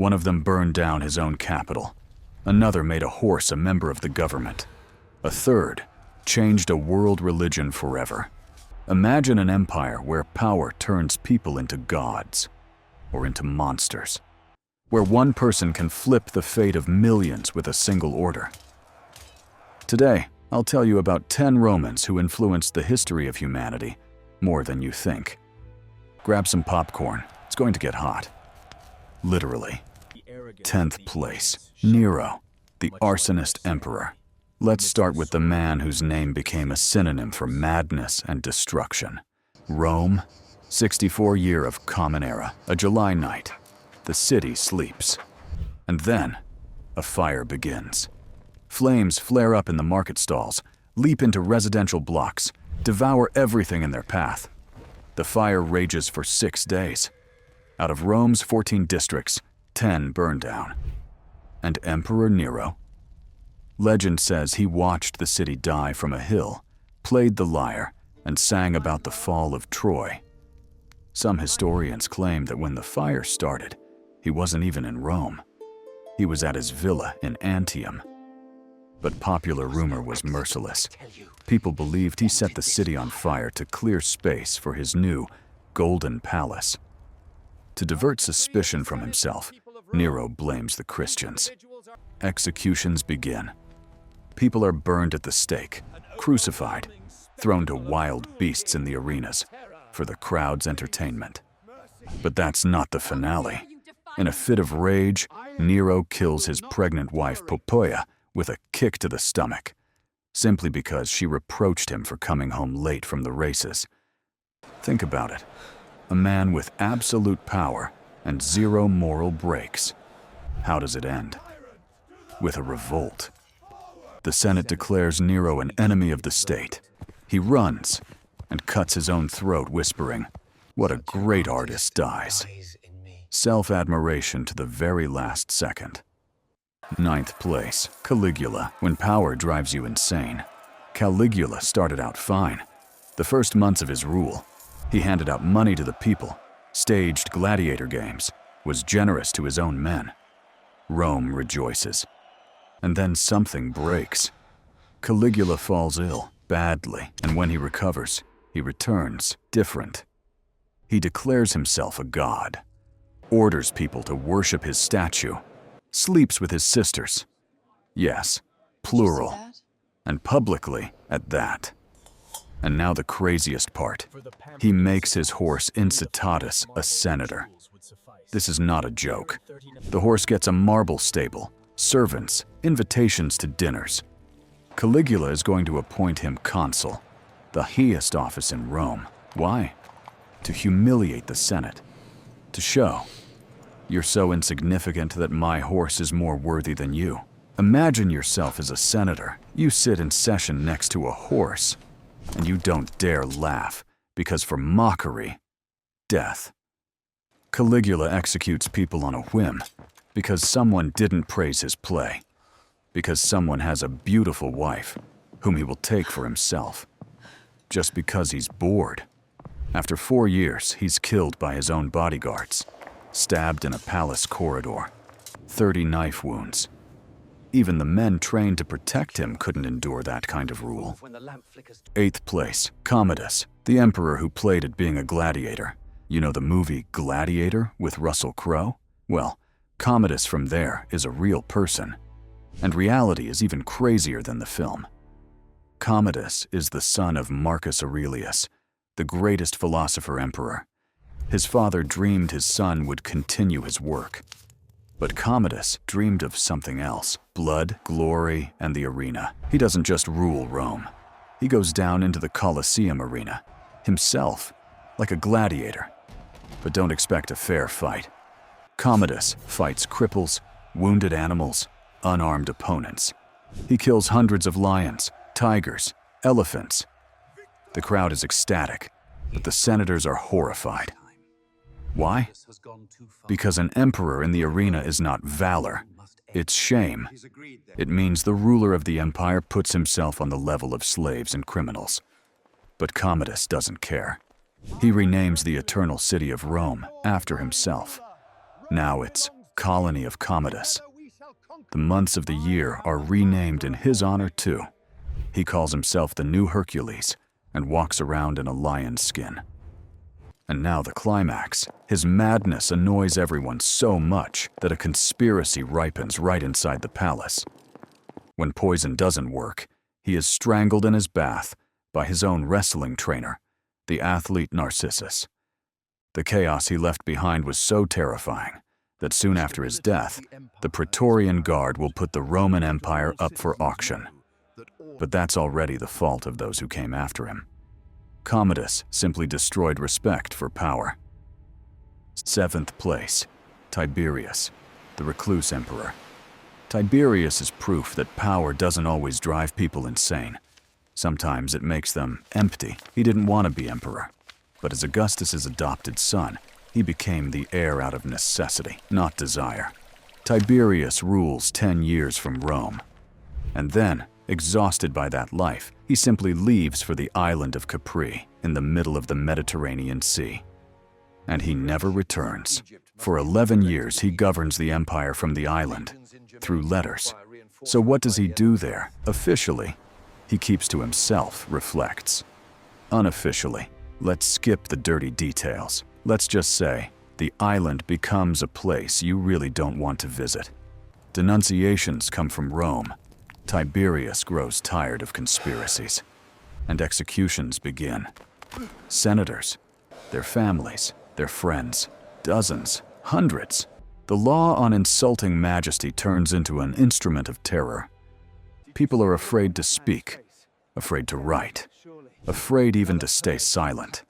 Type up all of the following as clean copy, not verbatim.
One of them burned down his own capital. Another made a horse a member of the government. A third changed a world religion forever. Imagine an empire where power turns people into gods or into monsters, where one person can flip the fate of millions with a single order. Today, I'll tell you about 10 Romans who influenced the history of humanity more than you think. Grab some popcorn, it's going to get hot. Literally. 10th place, Nero, the arsonist emperor. Let's start with the man whose name became a synonym for madness and destruction. Rome, 64 year of Common Era, a July night. The city sleeps. And then, a fire begins. Flames flare up in the market stalls, leap into residential blocks, devour everything in their path. The fire rages for 6 days. Out of Rome's 14 districts, 10 burned down. And Emperor Nero? Legend says he watched the city die from a hill, played the lyre, and sang about the fall of Troy. Some historians claim that when the fire started, he wasn't even in Rome. He was at his villa in Antium. But popular rumor was merciless. People believed he set the city on fire to clear space for his new golden palace. To divert suspicion from himself, Nero blames the Christians. Executions begin. People are burned at the stake, crucified, thrown to wild beasts in the arenas for the crowd's entertainment. But that's not the finale. In a fit of rage, Nero kills his pregnant wife Poppaea with a kick to the stomach, simply because she reproached him for coming home late from the races. Think about it. A man with absolute power and zero moral breaks. How does it end? With a revolt. The Senate declares Nero an enemy of the state. He runs and cuts his own throat, whispering, "What a great artist dies." Self-admiration to the very last second. 9th place, Caligula, when power drives you insane. Caligula started out fine. The first months of his rule, he handed out money to the people, staged gladiator games, was generous to his own men. Rome rejoices. And then something breaks. Caligula falls ill, badly, and when he recovers, he returns different. He declares himself a god, orders people to worship his statue, sleeps with his sisters. Yes, plural, and publicly at that. And now the craziest part. He makes his horse Incitatus a senator. This is not a joke. The horse gets a marble stable, servants, invitations to dinners. Caligula is going to appoint him consul, the highest office in Rome. Why? To humiliate the Senate. To show, you're so insignificant that my horse is more worthy than you. Imagine yourself as a senator. You sit in session next to a horse, and you don't dare laugh, because for mockery, death. Caligula executes people on a whim, because someone didn't praise his play, because someone has a beautiful wife, whom he will take for himself, just because he's bored. After 4 years, he's killed by his own bodyguards, stabbed in a palace corridor, 30 knife wounds. Even the men trained to protect him couldn't endure that kind of rule. 8th place, Commodus, the emperor who played at being a gladiator. You know the movie Gladiator with Russell Crowe? Well, Commodus from there is a real person. And reality is even crazier than the film. Commodus is the son of Marcus Aurelius, the greatest philosopher emperor. His father dreamed his son would continue his work. But Commodus dreamed of something else: blood, glory, and the arena. He doesn't just rule Rome. He goes down into the Colosseum arena, himself, like a gladiator. But don't expect a fair fight. Commodus fights cripples, wounded animals, unarmed opponents. He kills hundreds of lions, tigers, elephants. The crowd is ecstatic, but the senators are horrified. Why? Because an emperor in the arena is not valor, it's shame. It means the ruler of the empire puts himself on the level of slaves and criminals. But Commodus doesn't care. He renames the eternal city of Rome after himself. Now it's colony of Commodus. The months of the year are renamed in his honor too. He calls himself the new Hercules and walks around in a lion's skin. And now the climax. His madness annoys everyone so much that a conspiracy ripens right inside the palace. When poison doesn't work, he is strangled in his bath by his own wrestling trainer, the athlete Narcissus. The chaos he left behind was so terrifying that soon after his death, the Praetorian Guard will put the Roman Empire up for auction. But that's already the fault of those who came after him. Commodus simply destroyed respect for power. 7th place, Tiberius, the recluse emperor. Tiberius is proof that power doesn't always drive people insane. Sometimes it makes them empty. He didn't want to be emperor. But as Augustus's adopted son, he became the heir out of necessity, not desire. Tiberius rules 10 years from Rome. And then, exhausted by that life, he simply leaves for the island of Capri in the middle of the Mediterranean Sea. And he never returns. For 11 years, he governs the empire from the island, through letters. So what does he do there? Officially, he keeps to himself, reflects. Unofficially, let's skip the dirty details. Let's just say, the island becomes a place you really don't want to visit. Denunciations come from Rome. Tiberius grows tired of conspiracies, and executions begin. Senators, their families, their friends, dozens, hundreds. The law on insulting majesty turns into an instrument of terror. People are afraid to speak, afraid to write, afraid even to stay silent,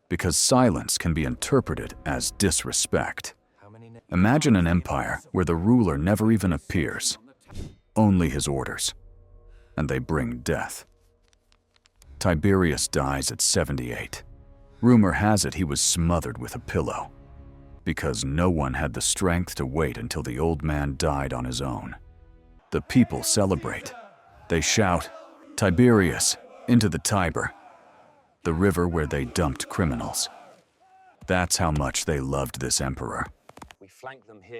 because silence can be interpreted as disrespect. Imagine an empire where the ruler never even appears, only his orders, and they bring death. Tiberius dies at 78. Rumor has it he was smothered with a pillow, because no one had the strength to wait until the old man died on his own. The people celebrate. They shout, "Tiberius, into the Tiber," the river where they dumped criminals. That's how much they loved this emperor.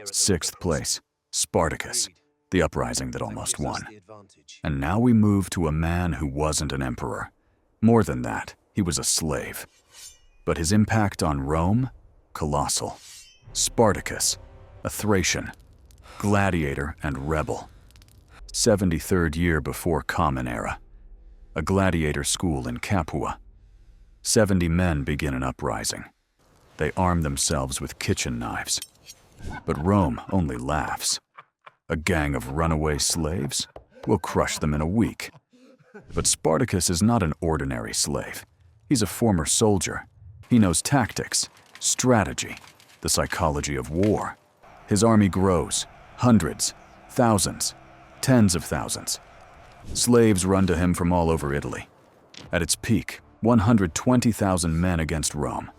6th place, Spartacus, the uprising that almost won. And now we move to a man who wasn't an emperor. More than that, he was a slave. But his impact on Rome? Colossal. Spartacus, a Thracian, gladiator and rebel. 73rd year before Common Era. A gladiator school in Capua. 70 men begin an uprising. They arm themselves with kitchen knives. But Rome only laughs. A gang of runaway slaves? We'll crush them in a week. But Spartacus is not an ordinary slave. He's a former soldier. He knows tactics, strategy, the psychology of war. His army grows, hundreds, thousands, tens of thousands. Slaves run to him from all over Italy. At its peak, 120,000 men against Rome.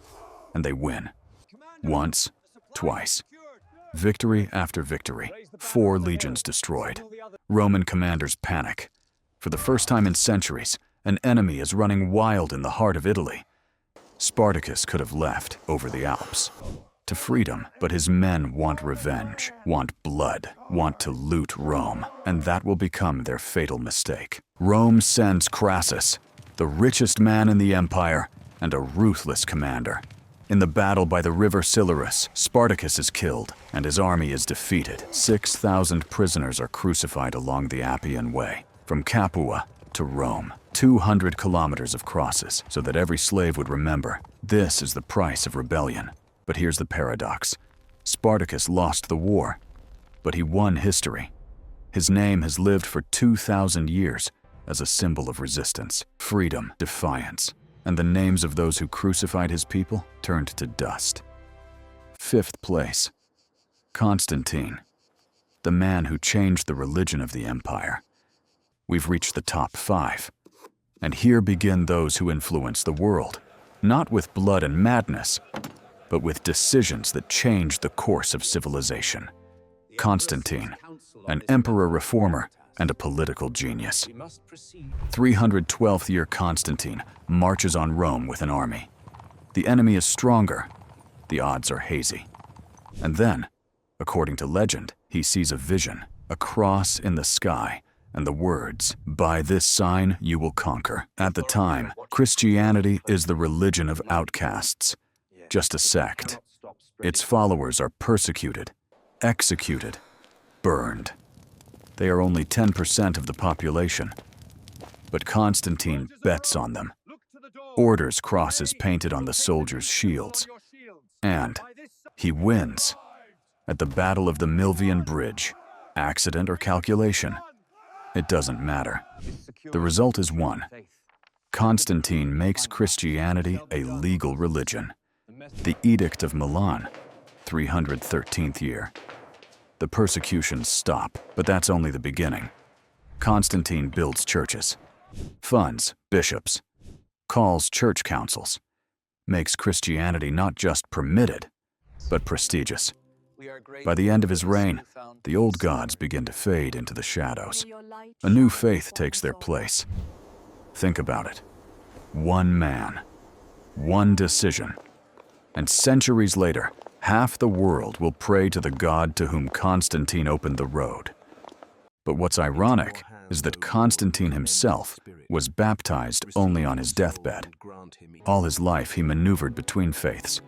And they win. Once, twice. Victory after victory. 4 legions destroyed. Roman commanders panic. For the first time in centuries, an enemy is running wild in the heart of Italy. Spartacus could have left over the Alps to freedom, but his men want revenge, want blood, want to loot Rome, and that will become their fatal mistake. Rome sends Crassus, the richest man in the empire and a ruthless commander. In the battle by the river Silurus, Spartacus is killed and his army is defeated. 6,000 prisoners are crucified along the Appian Way, from Capua to Rome. 200 kilometers of crosses, so that every slave would remember, this is the price of rebellion. But here's the paradox. Spartacus lost the war, but he won history. His name has lived for 2,000 years as a symbol of resistance, freedom, defiance, and the names of those who crucified his people turned to dust. 5th place, Constantine, the man who changed the religion of the empire. We've reached the top 5. And here begin those who influence the world, not with blood and madness, but with decisions that change the course of civilization. Constantine, an emperor reformer and a political genius. 312th year Constantine marches on Rome with an army. The enemy is stronger, the odds are hazy. And then, According to legend, he sees a vision, a cross in the sky, and the words, "By this sign you will conquer." At the time, Christianity is the religion of outcasts, just a sect. Its followers are persecuted, executed, burned. They are only 10% of the population, but Constantine bets on them, orders crosses painted on the soldiers' shields, and he wins. At the Battle of the Milvian Bridge, accident or calculation, it doesn't matter. The result is one. Constantine makes Christianity a legal religion. The Edict of Milan, 313th year. The persecutions stop, but that's only the beginning. Constantine builds churches, funds bishops, calls church councils, makes Christianity not just permitted, but prestigious. By the end of his reign, the old gods begin to fade into the shadows. A new faith takes their place. Think about it. One man, one decision, and centuries later, half the world will pray to the God to whom Constantine opened the road. But what's ironic is that Constantine himself was baptized only on his deathbed. All his life he maneuvered between faiths,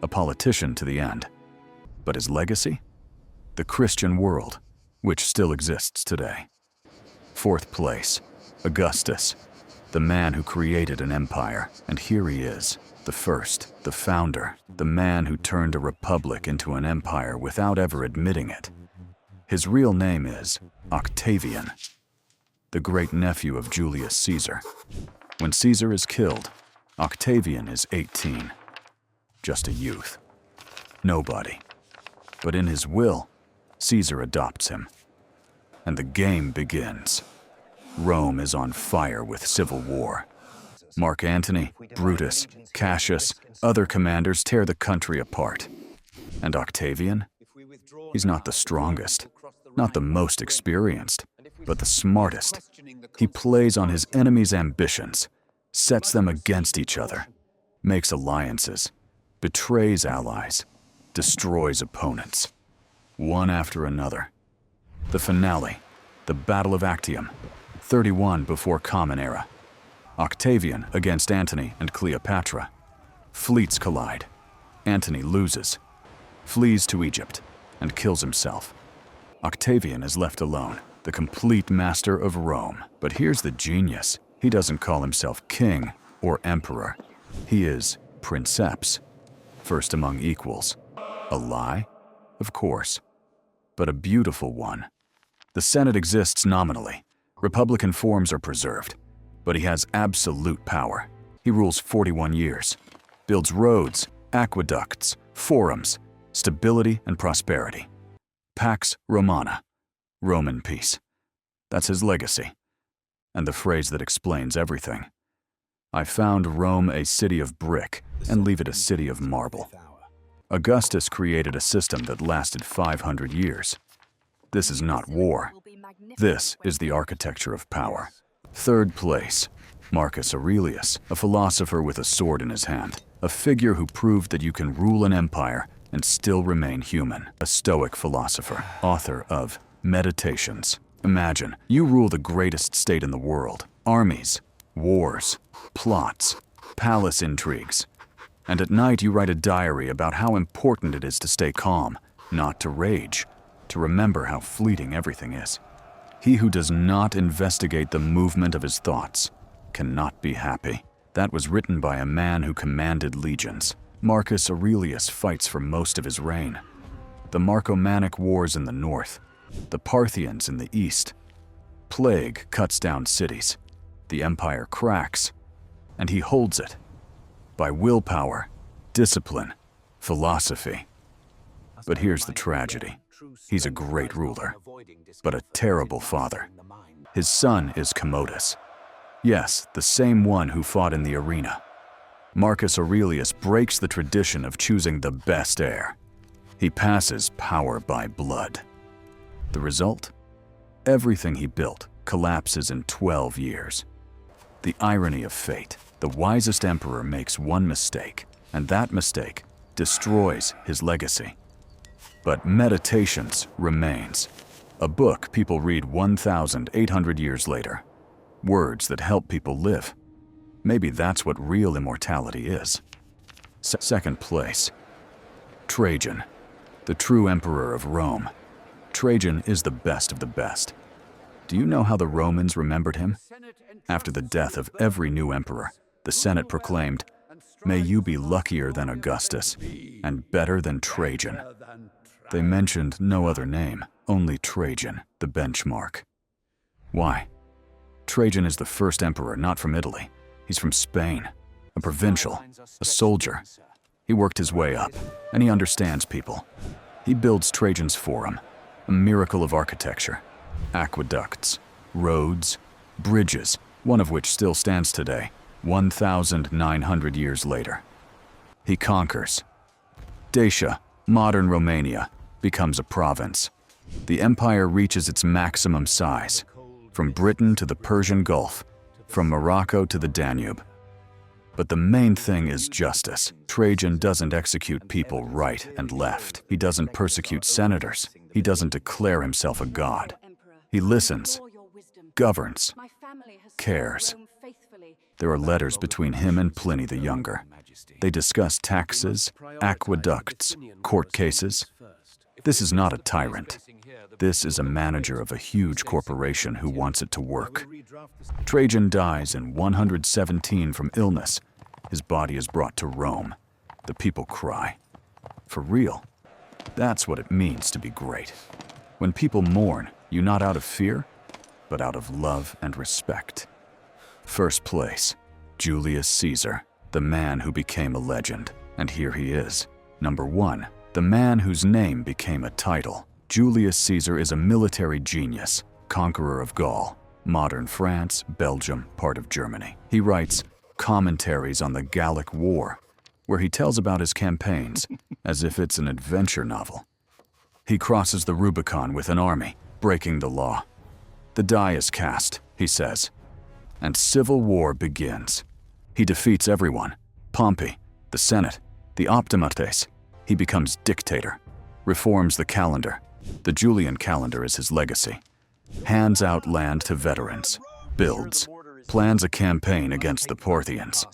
a politician to the end. But his legacy? The Christian world, which still exists today. Fourth place, Augustus, the man who created an empire, and here he is, the first, the founder, the man who turned a republic into an empire without ever admitting it. His real name is Octavian, the great-nephew of Julius Caesar. When Caesar is killed, Octavian is 18, just a youth, nobody. But in his will, Caesar adopts him, and the game begins. Rome is on fire with civil war. Mark Antony, Brutus, Cassius, other commanders tear the country apart. And Octavian? He's not the strongest, not the most experienced, but the smartest. He plays on his enemies' ambitions, sets them against each other, makes alliances, betrays allies, destroys opponents, one after another. The finale, the Battle of Actium, 31 before Common Era. Octavian against Antony and Cleopatra. Fleets collide. Antony loses, flees to Egypt, and kills himself. Octavian is left alone, the complete master of Rome. But here's the genius. He doesn't call himself king or emperor. He is princeps, first among equals. A lie? Of course. But a beautiful one. The Senate exists nominally. Republican forms are preserved. But he has absolute power. He rules 41 years. Builds roads, aqueducts, forums, stability and prosperity. Pax Romana, Roman peace. That's his legacy. And the phrase that explains everything. I found Rome a city of brick and leave it a city of marble. Augustus created a system that lasted 500 years. This is not war. This is the architecture of power. Third place, Marcus Aurelius, a philosopher with a sword in his hand, a figure who proved that you can rule an empire and still remain human, a Stoic philosopher, author of Meditations. Imagine, you rule the greatest state in the world, armies, wars, plots, palace intrigues, and at night you write a diary about how important it is to stay calm, not to rage, to remember how fleeting everything is. He who does not investigate the movement of his thoughts cannot be happy. That was written by a man who commanded legions. Marcus Aurelius fights for most of his reign. The Marcomannic Wars in the north, the Parthians in the east. Plague cuts down cities. The empire cracks, and he holds it. By willpower, discipline, philosophy. But here's the tragedy. He's a great ruler, but a terrible father. His son is Commodus. Yes, the same one who fought in the arena. Marcus Aurelius breaks the tradition of choosing the best heir. He passes power by blood. The result? Everything he built collapses in 12 years. The irony of fate. The wisest emperor makes one mistake, and that mistake destroys his legacy. But Meditations remains, a book people read 1,800 years later. Words that help people live. Maybe that's what real immortality is. Second place. Trajan, the true emperor of Rome. Trajan is the best of the best. Do you know how the Romans remembered him? After the death of every new emperor, the Senate proclaimed, "May you be luckier than Augustus and better than Trajan." They mentioned no other name, only Trajan, the benchmark. Why? Trajan is the first emperor not from Italy. He's from Spain, a provincial, a soldier. He worked his way up, and he understands people. He builds Trajan's Forum, a miracle of architecture. Aqueducts, roads, bridges, one of which still stands today, 1,900 years later. He conquers. Dacia, modern Romania, becomes a province. The empire reaches its maximum size, from Britain to the Persian Gulf, from Morocco to the Danube. But the main thing is justice. Trajan doesn't execute people right and left. He doesn't persecute senators. He doesn't declare himself a god. He listens, governs, cares. There are letters between him and Pliny the Younger. They discuss taxes, aqueducts, court cases. This is not a tyrant. This is a manager of a huge corporation who wants it to work. Trajan dies in 117 from illness. His body is brought to Rome. The people cry. For real. That's what it means to be great. When people mourn, you not out of fear, but out of love and respect. First place, Julius Caesar, the man who became a legend. And here he is. Number 1, the man whose name became a title. Julius Caesar is a military genius, conqueror of Gaul, modern France, Belgium, part of Germany. He writes commentaries on the Gallic War, where he tells about his campaigns as if it's an adventure novel. He crosses the Rubicon with an army, breaking the law. The die is cast, he says, and civil war begins. He defeats everyone, Pompey, the Senate, the Optimates. He becomes dictator, reforms the calendar. The Julian calendar is his legacy. Hands out land to veterans, builds, plans a campaign against the Parthians.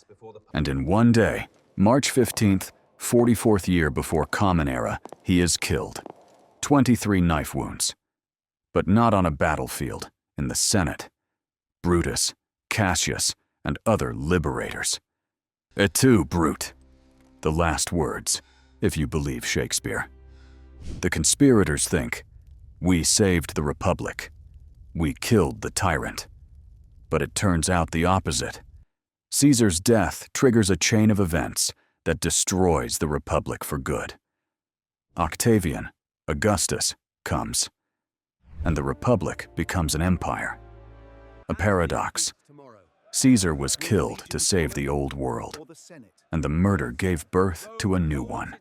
And in one day, March 15th, 44th year before Common Era, he is killed. 23 knife wounds. But not on a battlefield, in the Senate. Brutus, Cassius, and other liberators. Et tu, Brute. The last words, if you believe Shakespeare. The conspirators think, we saved the Republic. We killed the tyrant. But it turns out the opposite. Caesar's death triggers a chain of events that destroys the Republic for good. Octavian, Augustus, comes, and the Republic becomes an empire. A paradox. Caesar was killed to save the old world, and the murder gave birth to a new one.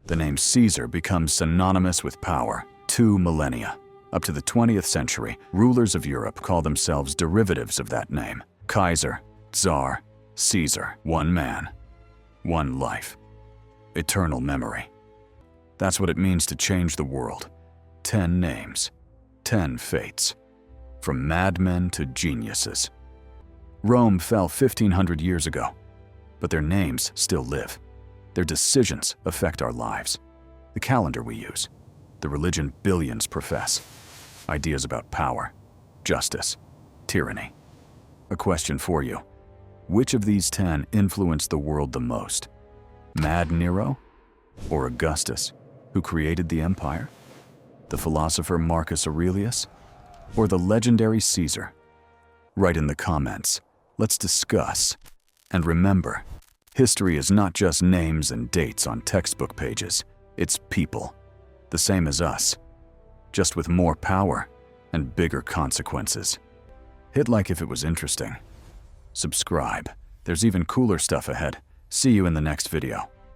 The name Caesar becomes synonymous with power. 2 millennia. Up to the 20th century, rulers of Europe call themselves derivatives of that name. Kaiser, Tsar, Caesar. One man, one life. Eternal memory. That's what it means to change the world. 10 names, 10 fates. From madmen to geniuses. Rome fell 1,500 years ago, but their names still live. Their decisions affect our lives. The calendar we use. The religion billions profess. Ideas about power, justice, tyranny. A question for you. Which of these 10 influenced the world the most? Mad Nero? Or Augustus, who created the empire? The philosopher Marcus Aurelius? Or the legendary Caesar? Write in the comments. Let's discuss. And remember, history is not just names and dates on textbook pages. It's people, the same as us, just with more power and bigger consequences. Hit like if it was interesting. Subscribe. There's even cooler stuff ahead. See you in the next video.